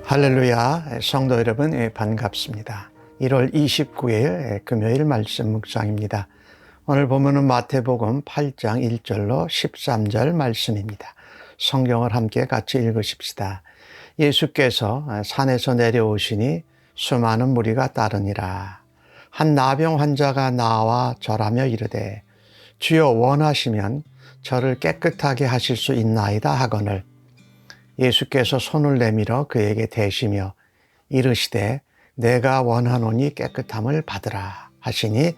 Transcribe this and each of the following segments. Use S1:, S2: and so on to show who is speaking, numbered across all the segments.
S1: 할렐루야, 성도 여러분 반갑습니다. 1월 29일 금요일 말씀 묵상입니다. 오늘 보면은 마태복음 8장 1절로 13절 말씀입니다. 성경을 함께 같이 읽으십시다. 예수께서 산에서 내려오시니 수많은 무리가 따르니라. 한 나병 환자가 나와 절하며 이르되 주여 원하시면 저를 깨끗하게 하실 수 있나이다 하거늘 예수께서 손을 내밀어 그에게 대시며 이르시되 내가 원하노니 깨끗함을 받으라 하시니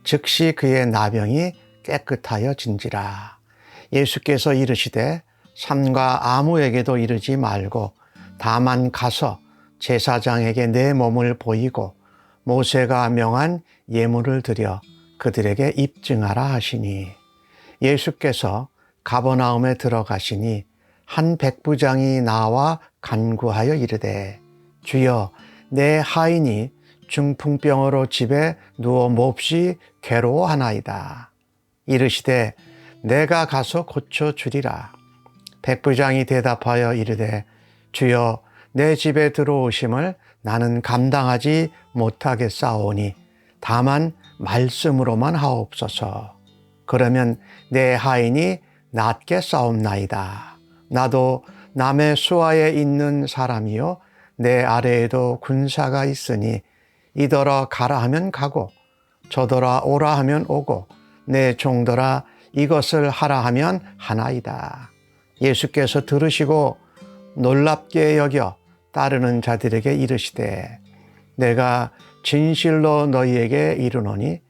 S1: 즉시 그의 나병이 깨끗하여진지라. 예수께서 이르시되 삼가 아무에게도 이르지 말고 다만 가서 제사장에게 내 몸을 보이고 모세가 명한 예물을 드려 그들에게 입증하라 하시니 예수께서 가버나움에 들어가시니 한 백부장이 나와 간구하여 이르되 주여 내 하인이 중풍병으로 집에 누워 몹시 괴로워하나이다. 이르시되 내가 가서 고쳐주리라. 백부장이 대답하여 이르되 주여 내 집에 들어오심을 나는 감당하지 못하겠사오니 다만 말씀으로만 하옵소서. 그러면 내 하인이 낫겠사옵나이다. 나도 남의 수하에 있는 사람이요 내 아래에도 군사가 있으니 이더러 가라 하면 가고 저더러 오라 하면 오고 내 종더러 이것을 하라 하면 하나이다. 예수께서 들으시고 놀랍게 여겨 따르는 자들에게 이르시되 내가 진실로 너희에게 이르노니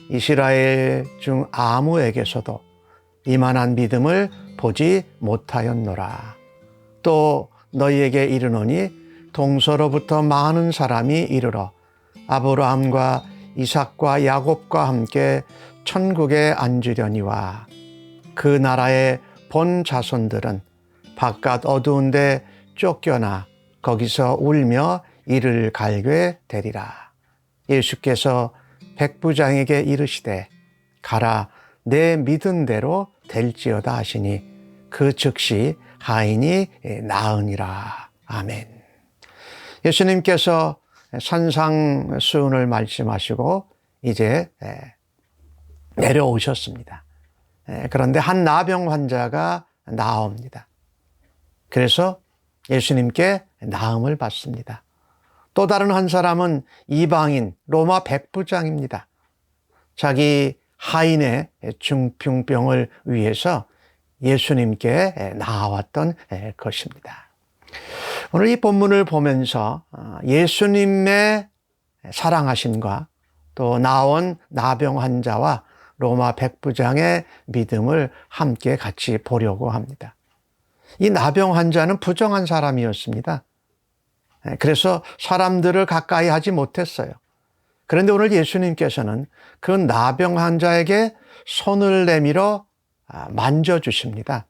S1: 이스라엘 중 아무에게서도 이만한 믿음을 보지 못하였노라. 또 너희에게 이르노니 동서로부터 많은 사람이 이르러 아브라함과 이삭과 야곱과 함께 천국에 앉으려니와 그 나라의 본 자손들은 바깥 어두운 데 쫓겨나 거기서 울며 이를 갈게 되리라. 예수께서 백부장에게 이르시되 가라 내 믿은 대로 될지어다 하시니 그 즉시 하인이 나으니라. 아멘. 예수님께서 산상수훈을 말씀하시고 이제 내려오셨습니다. 그런데 한 나병 환자가 나옵니다. 그래서 예수님께 나음을 받습니다. 또 다른 한 사람은 이방인 로마 백부장입니다. 자기 하인의 중풍병을 위해서 예수님께 나아왔던 것입니다. 오늘 이 본문을 보면서 예수님의 사랑하심과 또 나온 나병 환자와 로마 백부장의 믿음을 함께 같이 보려고 합니다. 이 나병 환자는 부정한 사람이었습니다. 그래서 사람들을 가까이 하지 못했어요. 그런데 오늘 예수님께서는 그 나병 환자에게 손을 내밀어 만져주십니다.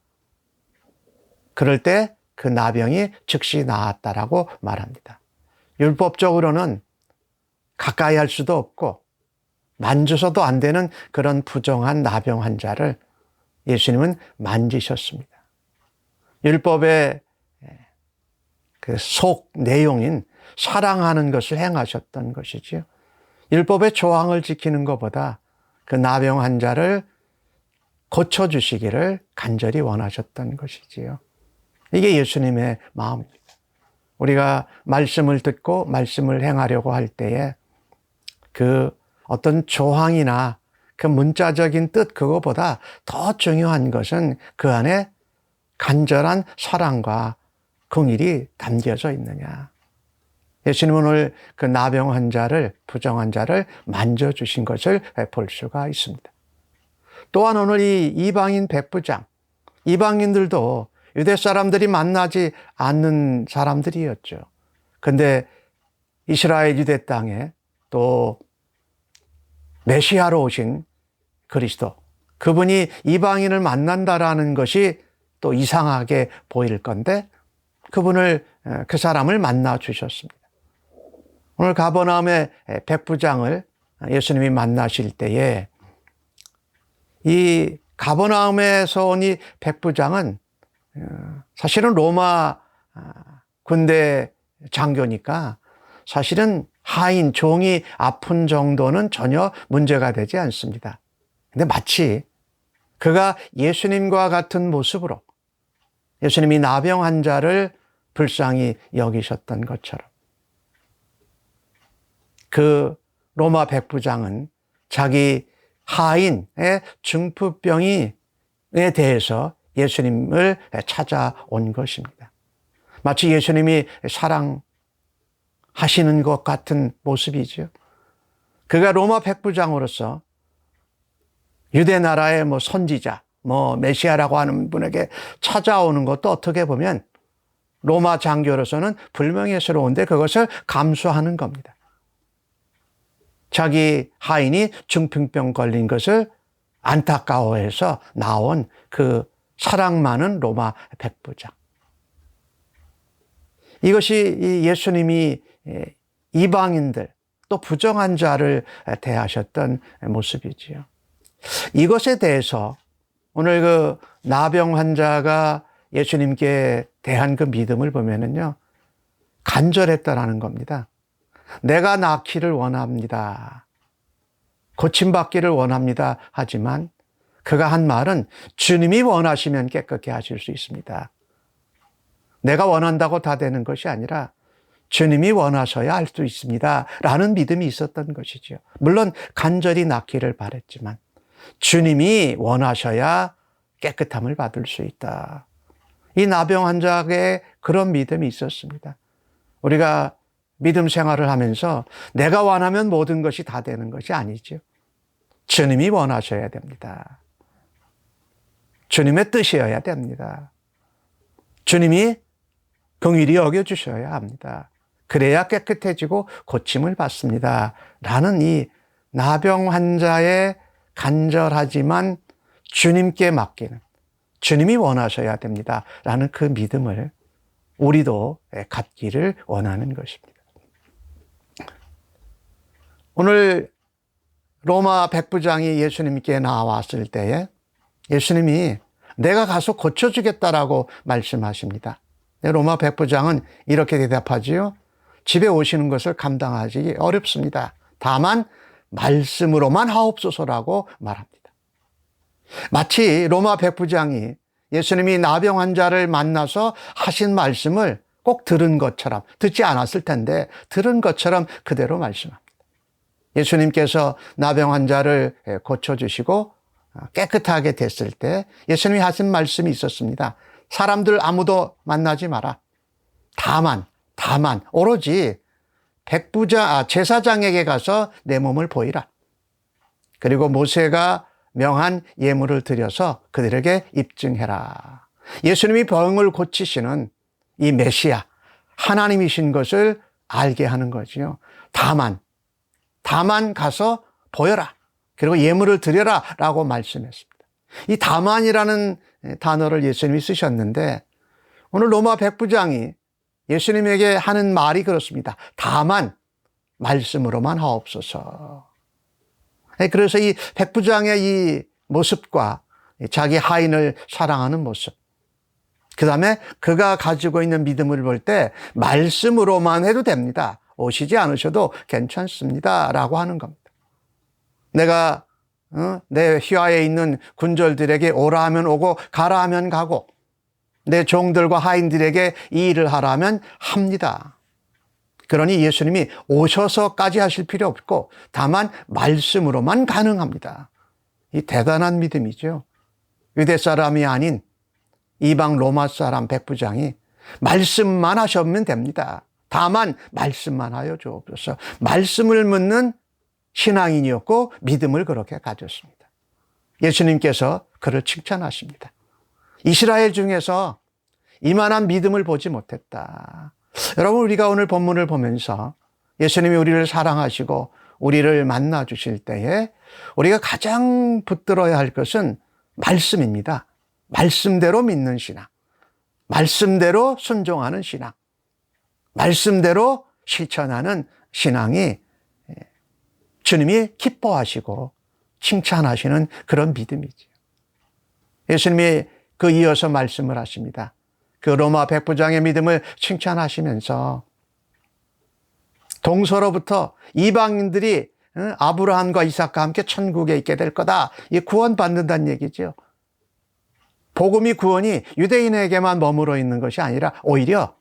S1: 그럴 때 그 나병이 즉시 나았다라고 말합니다. 율법적으로는 가까이 할 수도 없고 만져서도 안 되는 그런 부정한 나병 환자를 예수님은 만지셨습니다. 율법의 그 속 내용인 사랑하는 것을 행하셨던 것이지요. 율법의 조항을 지키는 것보다 그 나병 환자를 고쳐주시기를 간절히 원하셨던 것이지요. 이게 예수님의 마음입니다. 우리가 말씀을 듣고 말씀을 행하려고 할 때에 그 어떤 조항이나 그 문자적인 뜻 그거보다 더 중요한 것은 그 안에 간절한 사랑과 긍휼이 담겨져 있느냐. 예수님은 오늘 그 나병 환자를, 부정 환자를 만져주신 것을 볼 수가 있습니다. 또한 오늘 이 이방인 백부장, 이방인들도 유대 사람들이 만나지 않는 사람들이었죠. 근데 이스라엘 유대 땅에 또 메시아로 오신 그리스도, 그분이 이방인을 만난다라는 것이 또 이상하게 보일 건데 그 사람을 만나 주셨습니다. 오늘 가버나움의 백부장을 예수님이 만나실 때에 이 가버나움에서 온 이 백부장은 사실은 로마 군대 장교니까 사실은 하인, 종이 아픈 정도는 전혀 문제가 되지 않습니다. 근데 마치 그가 예수님과 같은 모습으로 예수님이 나병 환자를 불쌍히 여기셨던 것처럼 그 로마 백부장은 자기 하인의 중풍병에 대해서 예수님을 찾아온 것입니다. 마치 예수님이 사랑하시는 것 같은 모습이죠. 그가 로마 백부장으로서 유대 나라의 선지자, 메시아라고 하는 분에게 찾아오는 것도 어떻게 보면 로마 장교로서는 불명예스러운데 그것을 감수하는 겁니다. 자기 하인이 중풍병 걸린 것을 안타까워해서 나온 그 사랑 많은 로마 백부장. 이것이 예수님이 이방인들 또 부정한 자를 대하셨던 모습이지요. 이것에 대해서 오늘 그 나병 환자가 예수님께 대한 그 믿음을 보면은요, 간절했다라는 겁니다. 내가 낫기를 원합니다. 고침받기를 원합니다. 하지만 그가 한 말은 주님이 원하시면 깨끗게 하실 수 있습니다. 내가 원한다고 다 되는 것이 아니라 주님이 원하셔야 할 수 있습니다. 라는 믿음이 있었던 것이죠. 물론 간절히 낫기를 바랬지만 주님이 원하셔야 깨끗함을 받을 수 있다. 이 나병 환자에게 그런 믿음이 있었습니다. 우리가 믿음 생활을 하면서 내가 원하면 모든 것이 다 되는 것이 아니죠. 주님이 원하셔야 됩니다. 주님의 뜻이어야 됩니다. 주님이 긍휼히 여겨주셔야 합니다. 그래야 깨끗해지고 고침을 받습니다. 라는 이 나병 환자의 간절하지만 주님께 맡기는, 주님이 원하셔야 됩니다. 라는 그 믿음을 우리도 갖기를 원하는 것입니다. 오늘 로마 백부장이 예수님께 나왔을 때에 예수님이 내가 가서 고쳐주겠다라고 말씀하십니다. 로마 백부장은 이렇게 대답하지요. 집에 오시는 것을 감당하기 어렵습니다. 다만 말씀으로만 하옵소서라고 말합니다. 마치 로마 백부장이 예수님이 나병 환자를 만나서 하신 말씀을 꼭 들은 것처럼, 듣지 않았을 텐데 들은 것처럼 그대로 말씀합니다. 예수님께서 나병 환자를 고쳐주시고 깨끗하게 됐을 때 예수님이 하신 말씀이 있었습니다. 사람들 아무도 만나지 마라. 다만 오로지 제사장에게 가서 내 몸을 보이라. 그리고 모세가 명한 예물을 드려서 그들에게 입증해라. 예수님이 병을 고치시는 이 메시아, 하나님이신 것을 알게 하는 거지요. 다만 가서 보여라. 그리고 예물을 드려라 라고 말씀했습니다. 이 다만이라는 단어를 예수님이 쓰셨는데 오늘 로마 백부장이 예수님에게 하는 말이 그렇습니다. 다만 말씀으로만 하옵소서. 그래서 이 백부장의 이 모습과 자기 하인을 사랑하는 모습, 그 다음에 그가 가지고 있는 믿음을 볼 때 말씀으로만 해도 됩니다. 오시지 않으셔도 괜찮습니다. 라고 하는 겁니다. 내가 내 휘하에 있는 군졸들에게 오라 하면 오고 가라 하면 가고 내 종들과 하인들에게 이 일을 하라 하면 합니다. 그러니 예수님이 오셔서까지 하실 필요 없고 다만 말씀으로만 가능합니다. 이 대단한 믿음이죠. 유대 사람이 아닌 이방 로마 사람 백부장이 말씀만 하시면 됩니다. 다만 말씀만 하여 주옵소서. 말씀을 묻는 신앙인이었고 믿음을 그렇게 가졌습니다. 예수님께서 그를 칭찬하십니다. 이스라엘 중에서 이만한 믿음을 보지 못했다. 여러분, 우리가 오늘 본문을 보면서 예수님이 우리를 사랑하시고 우리를 만나 주실 때에 우리가 가장 붙들어야 할 것은 말씀입니다. 말씀대로 믿는 신앙, 말씀대로 순종하는 신앙, 말씀대로 실천하는 신앙이 주님이 기뻐하시고 칭찬하시는 그런 믿음이죠. 예수님이 이어서 말씀을 하십니다. 그 로마 백부장의 믿음을 칭찬하시면서 동서로부터 이방인들이 아브라함과 이삭과 함께 천국에 있게 될 거다. 이 구원받는다는 얘기죠. 복음이 구원이 유대인에게만 머물러 있는 것이 아니라 오히려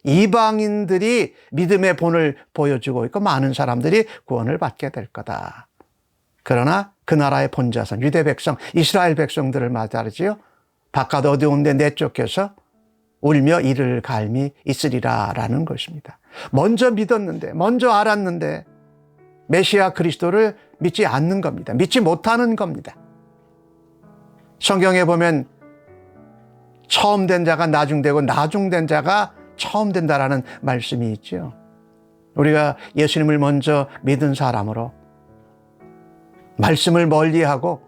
S1: 이방인들이 믿음의 본을 보여주고 있고 많은 사람들이 구원을 받게 될 거다. 그러나 그 나라의 본자선, 유대 백성, 이스라엘 백성들을 말하지요. 바깥 어두운 데 내쫓겨서 울며 이를 갈미 있으리라 라는 것입니다. 먼저 믿었는데, 먼저 알았는데 메시아 그리스도를 믿지 않는 겁니다. 믿지 못하는 겁니다. 성경에 보면 처음 된 자가 나중되고 나중된 자가 처음 된다라는 말씀이 있죠. 우리가 예수님을 먼저 믿은 사람으로 말씀을 멀리하고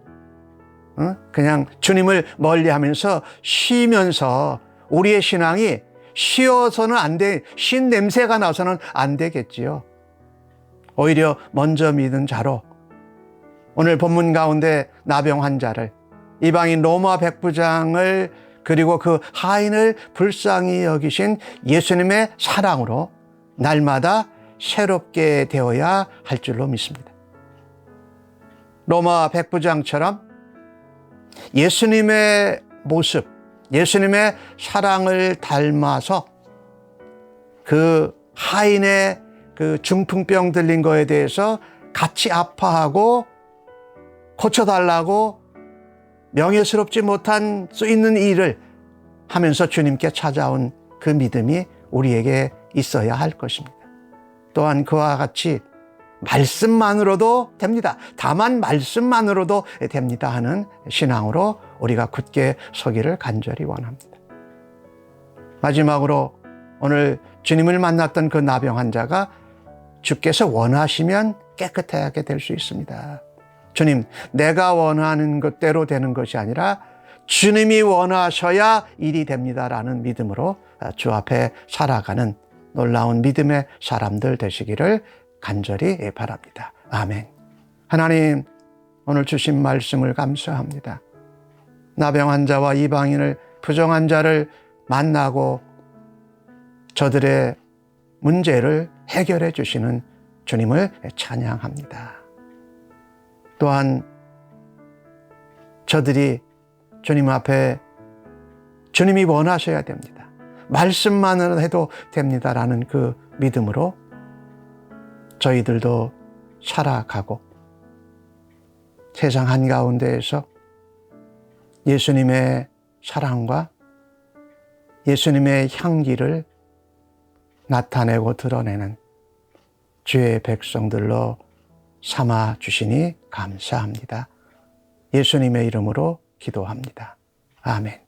S1: 그냥 주님을 멀리하면서 쉬면서 우리의 신앙이 쉬어서는 안 돼, 쉰 냄새가 나서는 안 되겠지요. 오히려 먼저 믿은 자로 오늘 본문 가운데 나병 환자를, 이방인 로마 백부장을, 그리고 그 하인을 불쌍히 여기신 예수님의 사랑으로 날마다 새롭게 되어야 할 줄로 믿습니다. 로마 백부장처럼 예수님의 모습, 예수님의 사랑을 닮아서 그 하인의 그 중풍병 들린 거에 대해서 같이 아파하고 고쳐달라고 명예스럽지 못한 수 있는 일을 하면서 주님께 찾아온 그 믿음이 우리에게 있어야 할 것입니다. 또한 그와 같이 말씀만으로도 됩니다. 다만 말씀만으로도 됩니다 하는 신앙으로 우리가 굳게 서기를 간절히 원합니다. 마지막으로 오늘 주님을 만났던 그 나병 환자가 주께서 원하시면 깨끗하게 될 수 있습니다. 주님, 내가 원하는 것대로 되는 것이 아니라 주님이 원하셔야 일이 됩니다라는 믿음으로 주 앞에 살아가는 놀라운 믿음의 사람들 되시기를 간절히 바랍니다. 아멘. 하나님, 오늘 주신 말씀을 감사합니다. 나병 환자와 이방인을, 부정한 자를 만나고 저들의 문제를 해결해 주시는 주님을 찬양합니다. 또한 저들이 주님 앞에 주님이 원하셔야 됩니다. 말씀만으로 해도 됩니다라는 그 믿음으로 저희들도 살아가고 세상 한가운데에서 예수님의 사랑과 예수님의 향기를 나타내고 드러내는 주의 백성들로 삼아 주시니 감사합니다. 예수님의 이름으로 기도합니다. 아멘.